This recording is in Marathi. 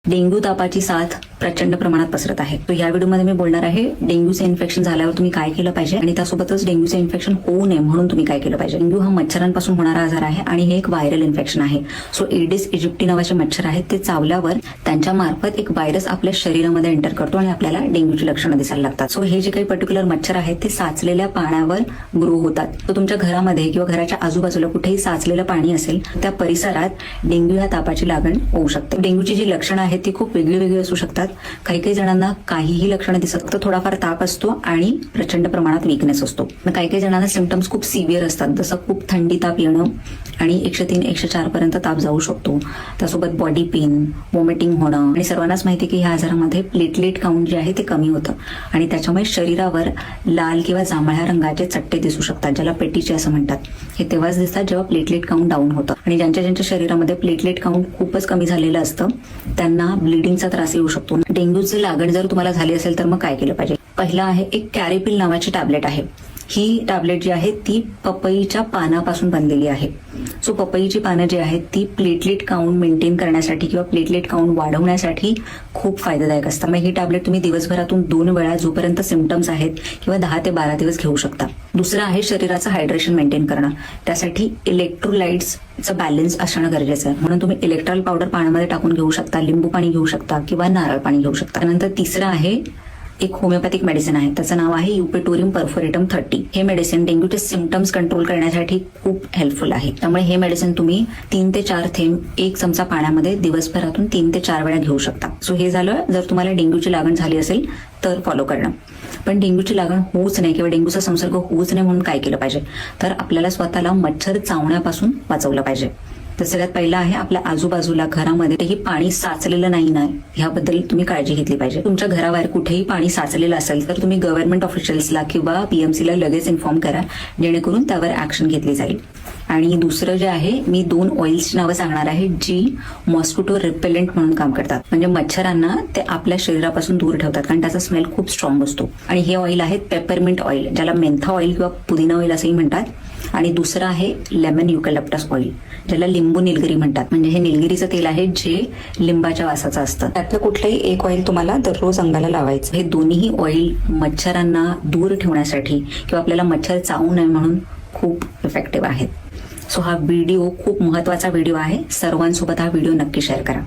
डेंग्यू तापाची साथ प्रचंड प्रमाणात पसरत आहे. तो या व्हिडिओमध्ये मी बोलणार आहे डेंग्यूचे इन्फेक्शन झाल्यावर तुम्ही काय केलं पाहिजे आणि त्यासोबतच डेंग्यूचे इन्फेक्शन होऊ नये म्हणून तुम्ही काय केलं पाहिजे. डेंग्यू हा मच्छरांपासून होणारा आजार आहे आणि हे एक व्हायरल इन्फेक्शन आहे. सो एडिस इजिप्टी नावाचे मच्छर आहेत, ते चावल्यावर त्यांच्या मार्फत एक व्हायरस आपल्या शरीरामध्ये एंटर करतो आणि आपल्याला डेंग्यूची लक्षणं दिसायला लागतात. सो हे जे काही पर्टिक्युलर मच्छर आहेत ते साचलेल्या पाण्यावर ग्रो होतात. तर तुमच्या घरामध्ये किंवा घराच्या आजूबाजूला कुठेही साचलेलं पाणी असेल त्या परिसरात डेंग्यू या तापाची लागण होऊ शकते. डेंग्यूची जी लक्षणं आहेत ती खूप वेगळी असू शकतात. काही जणांना काहीही लक्षणं दिसत, फक्त थोडाफार ताप असतो आणि प्रचंड प्रमाणात वीकनेस असतो. काही जणांना सिम्पटम्स खूप सिव्हिअर असतात, जसं खूप थंडी ताप येणं आणि 103-104 पर्यंत ताप जाऊ शकतो. त्यासोबत बॉडी पेन, वॉमिटिंग होणं आणि सर्वांनाच माहिती की ह्या आजारामध्ये प्लेटलेट काउंट जे आहे ते कमी होतं आणि त्याच्यामुळे शरीरावर लाल किंवा जांभळ्या रंगाचे चट्टे दिसू शकतात, ज्याला पेटीचे असं म्हणतात. हे तेव्हाच दिसतात जेव्हा प्लेटलेट काउंट डाऊन होतं. आणि ज्यांच्या शरीरामध्ये प्लेटलेट काउंट खूपच कमी झालेलं असतं त्यांना ब्लिडिंगचा त्रास येऊ शकतो. डेंग्यूची लागण जर तुम्हाला झाली असेल तर मग काय केलं पाहिजे. पहिलं आहे एक कॅरेपिल नावाची टॅबलेट आहे. ही टॅबलेट जी आहे ती पपईच्या पानापासून बनलेली आहे. सो पपईची पानं जी आहेत ती प्लेटलेट काउंट मेंटेन करण्यासाठी किंवा प्लेटलेट काउंट वाढवण्यासाठी खूप फायदादायक असतात. मग ही टॅबलेट तुम्ही दिवसभरातून 2 वेळा जोपर्यंत सिम्पटम्स आहेत किंवा 10 ते 12 दिवस घेऊ शकता. दुसरं आहे शरीराचं हायड्रेशन मेंटेन करणं. त्यासाठी इलेक्ट्रोलाइट्सचं बॅलन्स असणं गरजेचं आहे. म्हणून तुम्ही इलेक्ट्रॉल पावडर पाण्यामध्ये टाकून घेऊ शकता, लिंबू पाणी घेऊ शकता किंवा नारळ पाणी घेऊ शकता. त्यानंतर तिसरं आहे एक होमिओपॅथिक मेडिसिन आहे, त्याचं नाव आहे युपेटोरियम परफोरेटम 30. हे मेडिसिन डेंग्यूचे सिम्पटम्स कंट्रोल करण्यासाठी खूप हेल्पफुल आहे. त्यामुळे हे मेडिसिन तुम्ही 3 ते 4 थेंब 1 चमचा पाण्यामध्ये दिवसभरातून 3 ते 4 वेळा घेऊ शकता. सो हे झालं जर तुम्हाला डेंग्यूची लागण झाली असेल तर फॉलो करणं. पण डेंग्यूची लागण होऊच नाही किंवा डेंग्यूचा संसर्ग होऊच नाही म्हणून काय केलं पाहिजे, तर आपल्याला स्वतःला मच्छर चावण्यापासून वाचवलं पाहिजे. तर सगळ्यात पहिलं आहे आपल्या आजूबाजूला घरामध्ये ही पाणी साचलेलं नाही ह्याबद्दल तुम्ही काळजी घेतली पाहिजे. तुमच्या घराबाहेर कुठेही पाणी साचलेलं असेल तर तुम्ही गव्हर्नमेंट ऑफिशियल्सला किंवा पीएमसीला लगेच इन्फॉर्म करा, जेणेकरून त्यावर ऍक्शन घेतली जाईल. आणि दुसरं जे आहे मी 2 ऑइल्सची नावं सांगणार आहे जी मॉस्किटो रिपेलेंट म्हणून काम करतात. म्हणजे मच्छरांना ते आपल्या शरीरापासून दूर ठेवतात, कारण त्याचा स्मेल खूप स्ट्रॉंग असतो. आणि हे ऑइल आहेत पेपरमिंट ऑइल, ज्याला मेंथा ऑइल किंवा पुदिना ऑइल असंही म्हणतात. आणि दुसरं आहे लेमन युकॅलिप्टस ऑइल, ज्याला लिंबू निलगिरी म्हणतात. म्हणजे हे निलगिरीचं तेल आहे जे लिंबाच्या वासाचं असतं. त्यातलं कुठलंही एक ऑइल तुम्हाला दररोज अंगाला लावायचं. हे दोन्ही ऑइल मच्छरांना दूर ठेवण्यासाठी किंवा आपल्याला मच्छर चावू नये म्हणून खूप इफेक्टिव्ह आहेत. सो हा व्हिडिओ खूप महत्वाचा व्हिडिओ आहे. सर्वांसोबत हा व्हिडिओ नक्की शेअर करा.